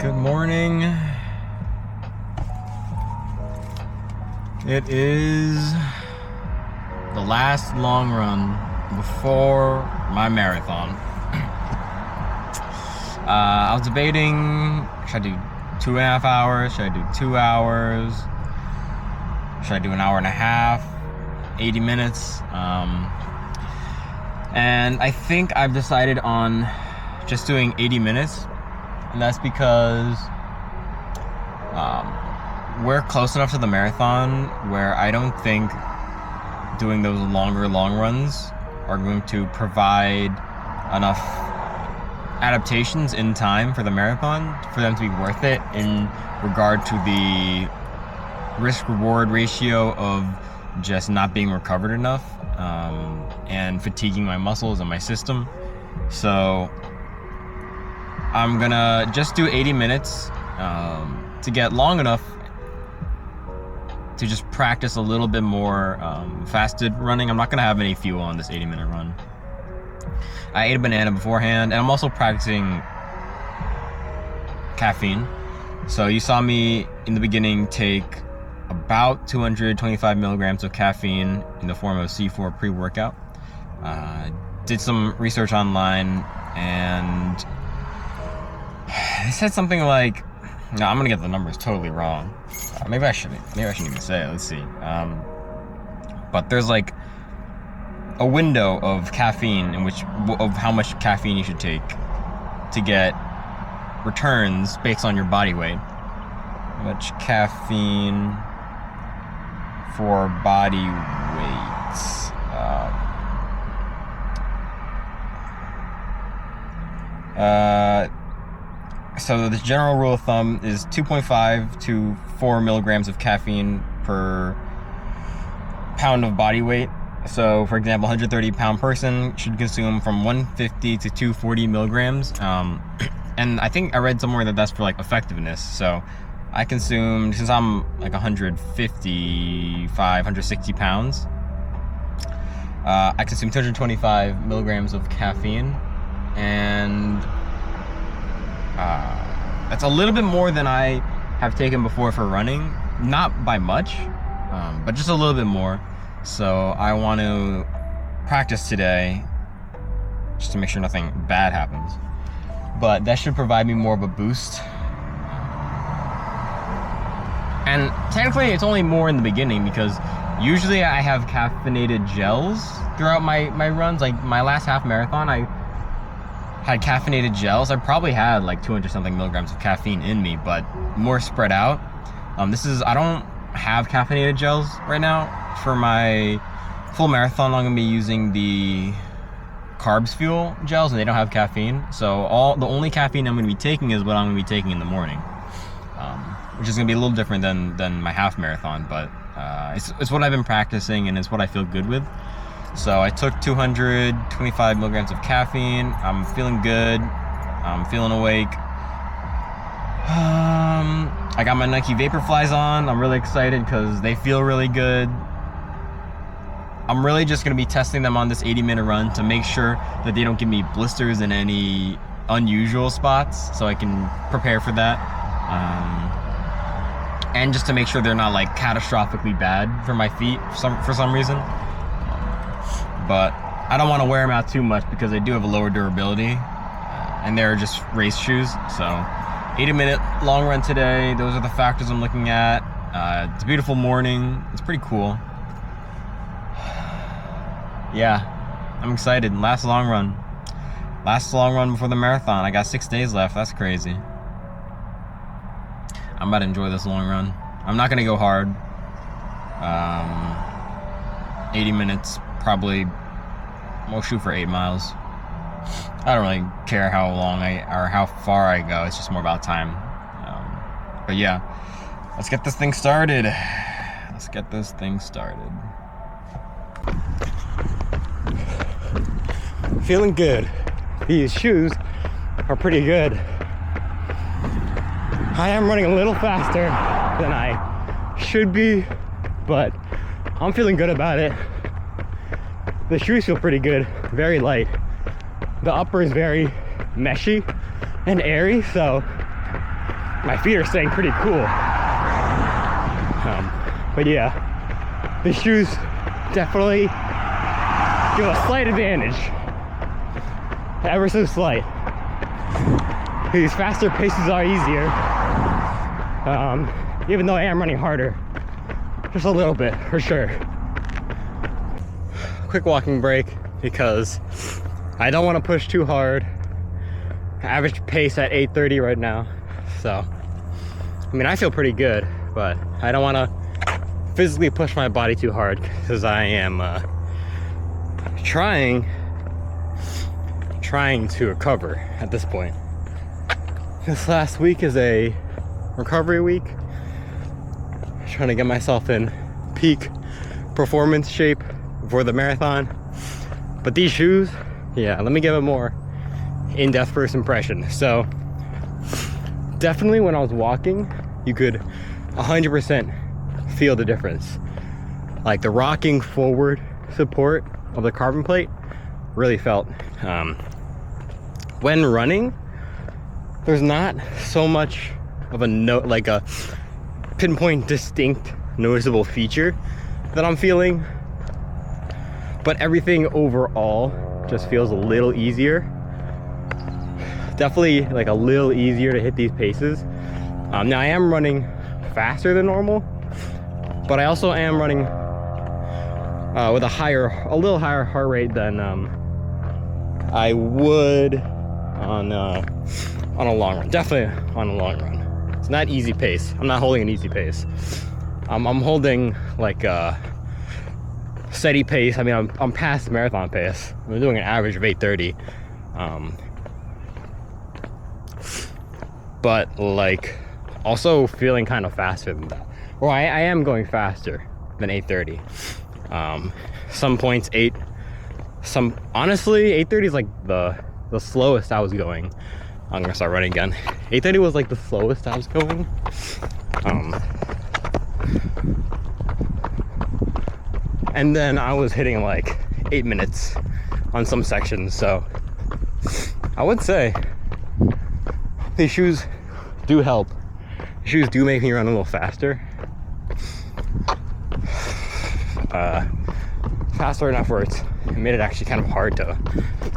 Good morning. It is the last long run before my marathon. I was debating, should I do 2.5 hours? Should I do 2 hours? Should I do an hour and a half? 80 minutes? And I think I've decided on just doing 80 minutes. And that's because we're close enough to the marathon where I don't think doing those longer long runs are going to provide enough adaptations in time for the marathon for them to be worth it in regard to the risk-reward ratio of just not being recovered enough and fatiguing my muscles and my system. So I'm gonna just do 80 minutes to get long enough to just practice a little bit more fasted running. I'm not gonna have any fuel on this 80-minute run. I ate a banana beforehand, and I'm also practicing caffeine. So you saw me in the beginning take about 225 milligrams of caffeine in the form of C4 pre-workout. Did some research online, and they said something like, no, I'm gonna get the numbers totally wrong. Maybe I shouldn't even say it. Let's see. But there's like a window of caffeine of how much caffeine you should take to get returns based on your body weight. How much caffeine for body weight? So the general rule of thumb is 2.5 to 4 milligrams of caffeine per pound of body weight. So, for example, 130-pound person should consume from 150 to 240 milligrams. And I think I read somewhere that that's for like effectiveness. So I consumed, since I'm like 155, 160 pounds, I consumed 225 milligrams of caffeine. And that's a little bit more than I have taken before for running. Not by much, but just a little bit more. So I want to practice today just to make sure nothing bad happens. But that should provide me more of a boost. And technically it's only more in the beginning, because usually I have caffeinated gels throughout my runs. Like my last half marathon, I had caffeinated gels. I probably had like 200 something milligrams of caffeine in me, but more spread out. I don't have caffeinated gels right now. For my full marathon, I'm gonna be using the carbs fuel gels, and they don't have caffeine. So the only caffeine I'm gonna be taking is what I'm gonna be taking in the morning, which is gonna be a little different than my half marathon, but it's what I've been practicing, and it's what I feel good with. So I took 225 milligrams of caffeine. I'm feeling good. I'm feeling awake. I got my Nike vaporflies on. I'm really excited because they feel really good. I'm really just going to be testing them on this 80-minute run to make sure that they don't give me blisters in any unusual spots, so I can prepare for that. And just to make sure they're not like catastrophically bad for my feet for some reason. But I don't want to wear them out too much because they do have a lower durability, and they're just race shoes. So 80-minute long run today. Those are the factors I'm looking at. It's a beautiful morning. It's pretty cool. Yeah, I'm excited. Last long run before the marathon. I got 6 days left. That's crazy. I'm about to enjoy this long run. I'm not gonna go hard. 80 minutes, probably. We'll shoot for 8 miles. I don't really care how long or how far I go. It's just more about time. But yeah, let's get this thing started. Feeling good. These shoes are pretty good. I am running a little faster than I should be, but I'm feeling good about it. The shoes feel pretty good, very light. The upper is very meshy and airy, so my feet are staying pretty cool. But yeah, the shoes definitely give a slight advantage, ever so slight. These faster paces are easier, even though I am running harder, just a little bit for sure. Quick walking break because I don't want to push too hard. Average pace at 8:30 right now, so I mean I feel pretty good, but I don't want to physically push my body too hard because I am trying to recover at this point. This last week is a recovery week. Trying to get myself in peak performance shape for the marathon. But these shoes, yeah, let me give a more in-depth first impression. So definitely when I was walking, you could 100% feel the difference. Like the rocking forward support of the carbon plate really felt. When running, there's not so much of a like a pinpoint distinct noticeable feature that I'm feeling, but everything overall just feels a little easier. Definitely like a little easier to hit these paces. Now I am running faster than normal, but I also am running with a little higher heart rate than I would on a long run. Definitely on a long run. It's not easy pace. I'm not holding an easy pace. I'm holding like a steady pace. I mean, I'm past marathon pace. I'm doing an average of 8:30. But like also feeling kind of faster than that. Well, I am going faster than 8:30. Some points honestly 8:30 is like the slowest I was going. I'm gonna start running again. 8:30 was like the slowest I was going. And then I was hitting like 8 minutes on some sections. So I would say these shoes do help. Shoes do make me run a little faster. Faster enough where it made it actually kind of hard to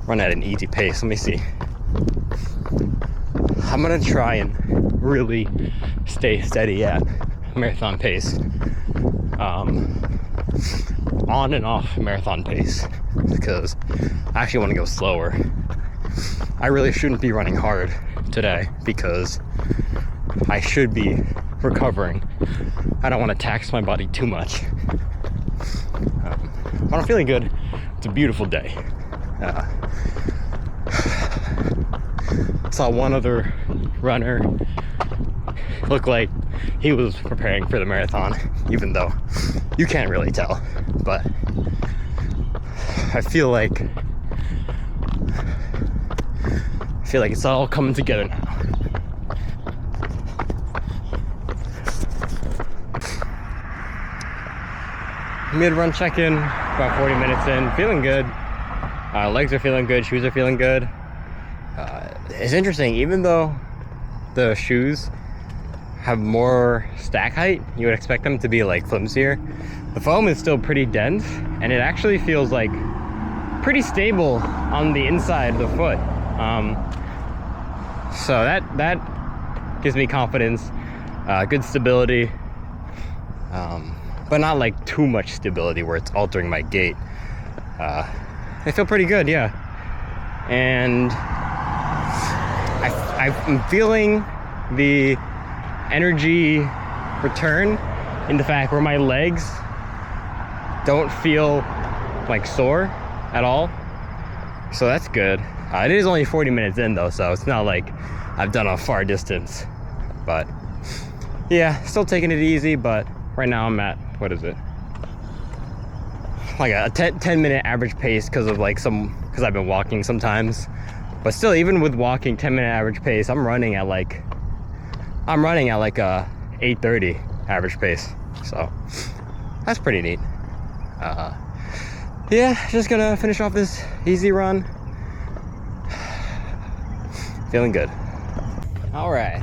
run at an easy pace. Let me see. I'm gonna try and really stay steady at marathon pace. On and off marathon pace, because I actually want to go slower. I really shouldn't be running hard today because I should be recovering. I don't want to tax my body too much. But I'm feeling good. It's a beautiful day. Saw one other runner look like he was preparing for the marathon, even though you can't really tell. But I feel like it's all coming together now. Mid-run check-in, about 40 minutes in, feeling good. Legs are feeling good, shoes are feeling good. It's interesting, even though the shoes have more stack height, you would expect them to be like flimsier. The foam is still pretty dense, and it actually feels like pretty stable on the inside of the foot. So that gives me confidence, good stability, but not like too much stability where it's altering my gait. I feel pretty good, yeah. And I'm feeling the energy return in the fact where my legs don't feel like sore at all. So that's good. It is only 40 minutes in though, so it's not like I've done a far distance. But yeah, still taking it easy, but right now I'm at, what is it? Like a 10 minute average pace because I've been walking sometimes. But still, even with walking 10-minute average pace, I'm running at like a 8:30 average pace. So that's pretty neat. Yeah, just gonna finish off this easy run. Feeling good. All right.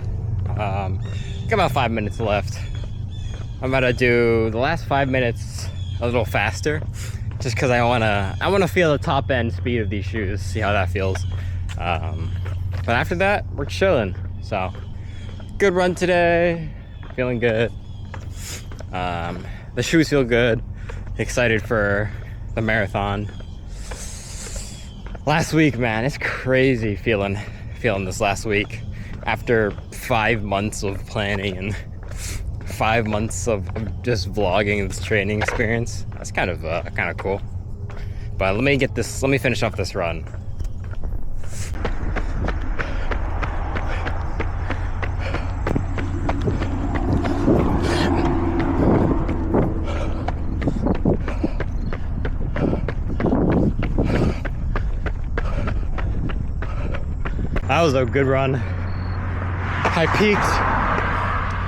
Got about 5 minutes left. I'm about to do the last 5 minutes a little faster, just because I wanna feel the top end speed of these shoes, see how that feels. But after that, we're chilling. So, good run today, feeling good. The shoes feel good. Excited for the marathon. Last week, man, it's crazy feeling this last week after 5 months of planning and 5 months of just vlogging this training experience. That's kind of cool. But let me finish off this run. That was a good run. I peaked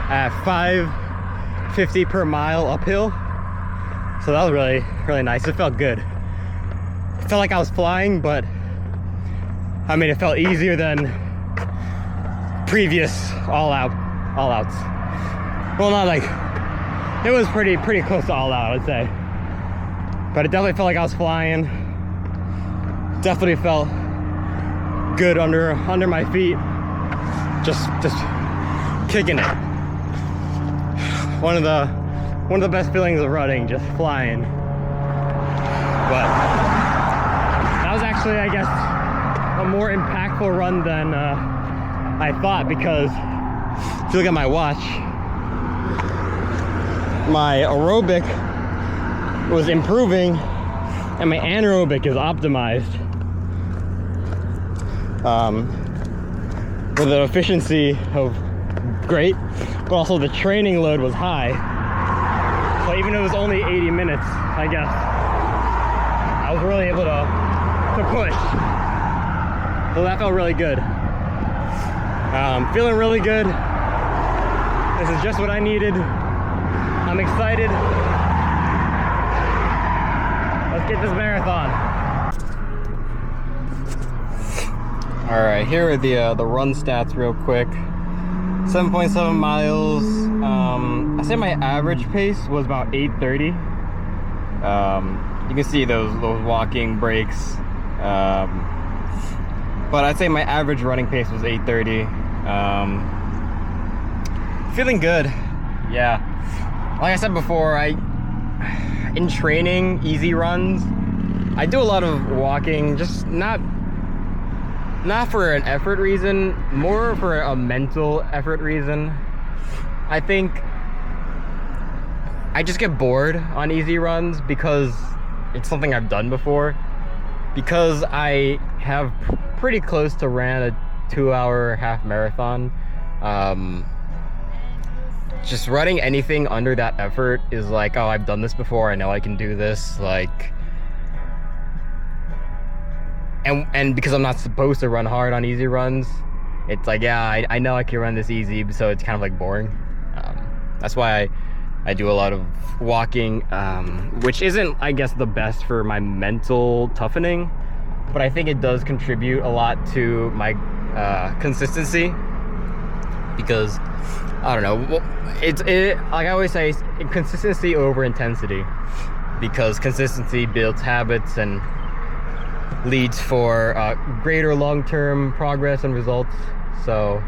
at 5:50 per mile uphill. So that was really, really nice. It felt good. It felt like I was flying, but I mean, it felt easier than previous all-outs. Well, not like, it was pretty close to all-out, I'd say. But it definitely felt like I was flying. Definitely felt good under my feet. Just kicking it. One of the best feelings of running, just flying. But that was actually, I guess, a more impactful run than I thought, because if you look at my watch, my aerobic was improving and my anaerobic is optimized. With an efficiency of great, but also the training load was high. So even though it was only 80 minutes, I guess, I was really able to push. So that felt really good. Feeling really good. This is just what I needed. I'm excited. Let's get this marathon. All right, here are the run stats real quick. 7.7 miles. I say my average pace was about 8:30. You can see those walking breaks. But I'd say my average running pace was 8:30. Feeling good. Yeah. Like I said before, in training, easy runs, I do a lot of walking, just not for an effort reason, more for a mental effort reason. I think I just get bored on easy runs because it's something I've done before. Because I have pretty close to ran a 2-hour half marathon. Just running anything under that effort is like, oh, I've done this before, I know I can do this, like. And because I'm not supposed to run hard on easy runs, it's like, yeah, I know I can run this easy, so it's kind of like boring. That's why I do a lot of walking, which isn't, I guess, the best for my mental toughening, but I think it does contribute a lot to my consistency, because, I don't know, like I always say, consistency over intensity, because consistency builds habits and leads for greater long-term progress and results. So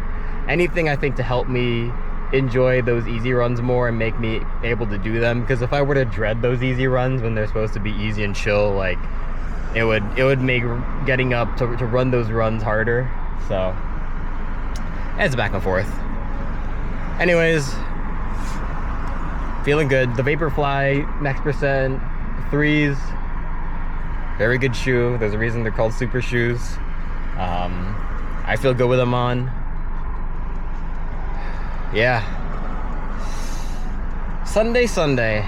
anything, I think, to help me enjoy those easy runs more and make me able to do them, because if I were to dread those easy runs when they're supposed to be easy and chill, like, it would make getting up to run those runs harder. So it's back and forth. Anyways, feeling good. The Vaporfly Max Percent 3s, very good shoe. There's a reason they're called super shoes. I feel good with them on. Yeah. Sunday,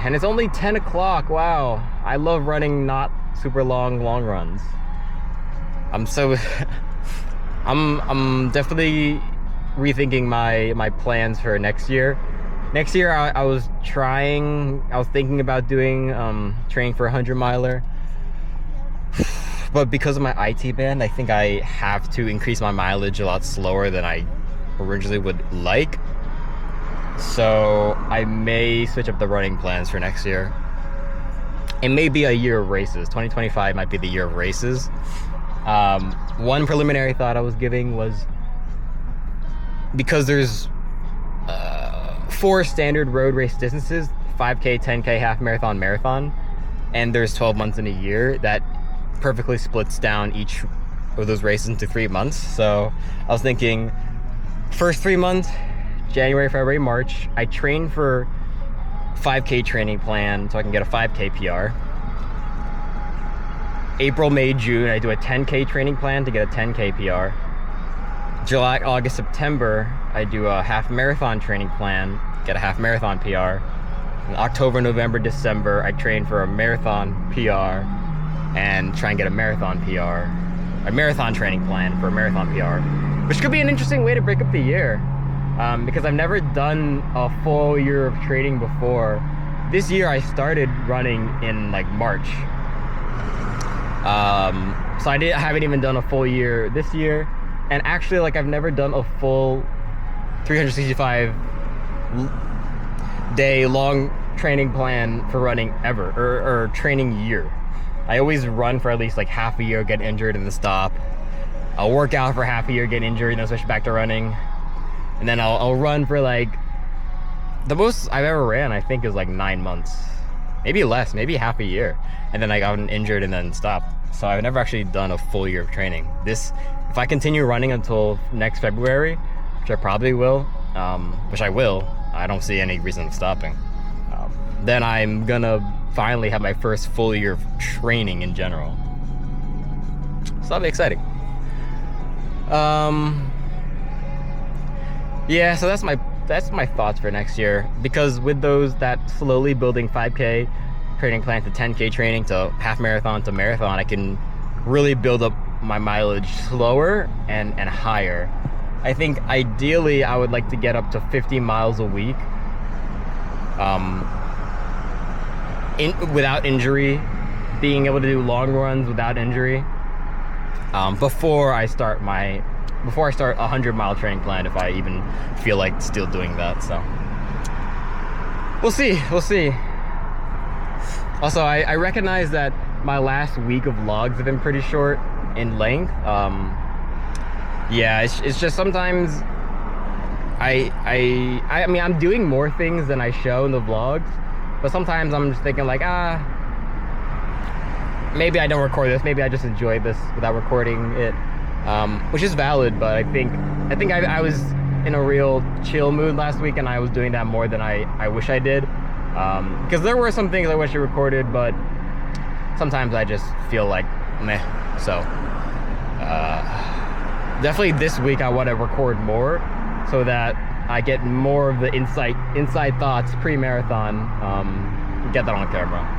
and it's only 10 o'clock. Wow. I love running not super long runs. I'm definitely rethinking my plans for next year. Next year, I was thinking about doing training for a 100-miler. But because of my IT band, I think I have to increase my mileage a lot slower than I originally would like. So I may switch up the running plans for next year. It may be a year of races. 2025 might be the year of races. One preliminary thought I was giving was, because there's 4 standard road race distances, 5K, 10K, half marathon, marathon, and there's 12 months in a year, that perfectly splits down each of those races into 3 months. So I was thinking, first 3 months, January, February, March, I train for 5K training plan so I can get a 5K PR. April, May, June, I do a 10K training plan to get a 10K PR. July, August, September, I do a half marathon training plan, get a half marathon PR. In October, November, December, I train for a marathon PR and try and get a marathon PR. A marathon training plan for a marathon PR, which could be an interesting way to break up the year. Because I've never done a full year of training before. This year I started running in like March. So I haven't even done a full year this year. And actually, like, I've never done a full 365 day long training plan for running ever, or training year. I always run for at least like half a year, get injured and then stop. I'll work out for half a year, get injured, and then switch back to running. And then I'll run for like, the most I've ever ran, I think, is like 9 months. Maybe less, maybe half a year. And then I got injured and then stopped. So I've never actually done a full year of training. If I continue running until next February, which I probably will, which I will, I don't see any reason of stopping. Then I'm gonna finally have my first full year of training in general. So that'll be exciting. Yeah, so that's my thoughts for next year. Because with that slowly building 5K training plan to 10K training to half marathon to marathon, I can really build up my mileage slower and higher. I think ideally I would like to get up to 50 miles a week without injury, being able to do long runs without injury before I start a 100-mile training plan, if I even feel like still doing that. So we'll see. Also, I recognize that my last week of vlogs have been pretty short in length. Yeah, it's just sometimes I mean, I'm doing more things than I show in the vlogs, but sometimes I'm just thinking like, maybe I don't record this, maybe I just enjoy this without recording it, which is valid. But I think I was in a real chill mood last week, and I was doing that more than I wish I did, because there were some things I wish I recorded, but sometimes I just feel like meh. So definitely this week I want to record more so that I get more of the inside thoughts pre-marathon, get that on camera.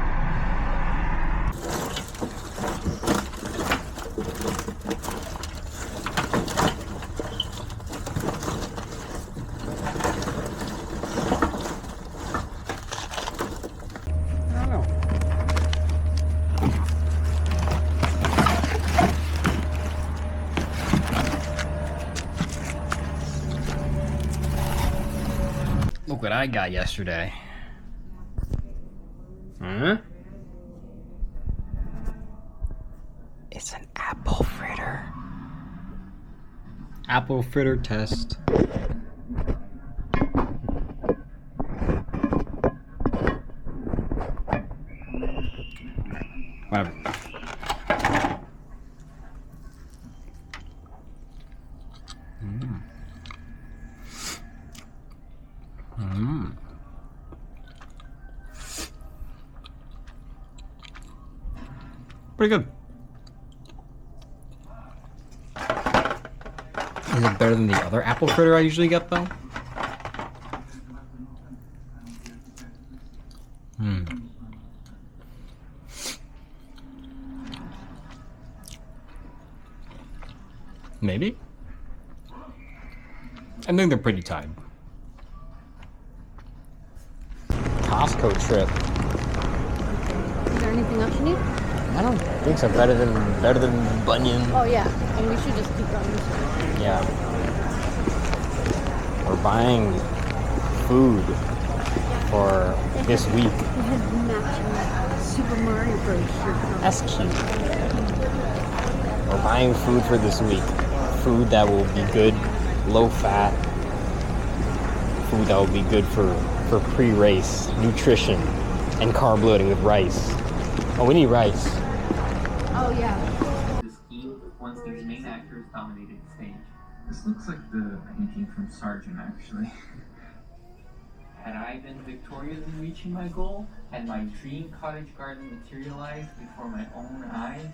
Look what I got yesterday. It's an apple fritter. Apple fritter test. Whatever. Pretty good. Is it better than the other apple fritter I usually get, though? Maybe? I think they're pretty tied. Costco trip. Is there anything else you need? I don't think so. Better than Bunyan. Oh yeah, and we should just keep going this way. Yeah. We're buying food for this week. They had matching Super Mario Bros. Shirt. That's cute. We're buying food for this week. Food that will be good, low fat. Food that will be good for pre-race nutrition and carb loading with rice. Oh, we need rice. Oh yeah. The scheme once these main actors dominated the stage. This looks like the painting from Sargent, actually. Had I been victorious in reaching my goal, had my dream cottage garden materialized before my own eyes,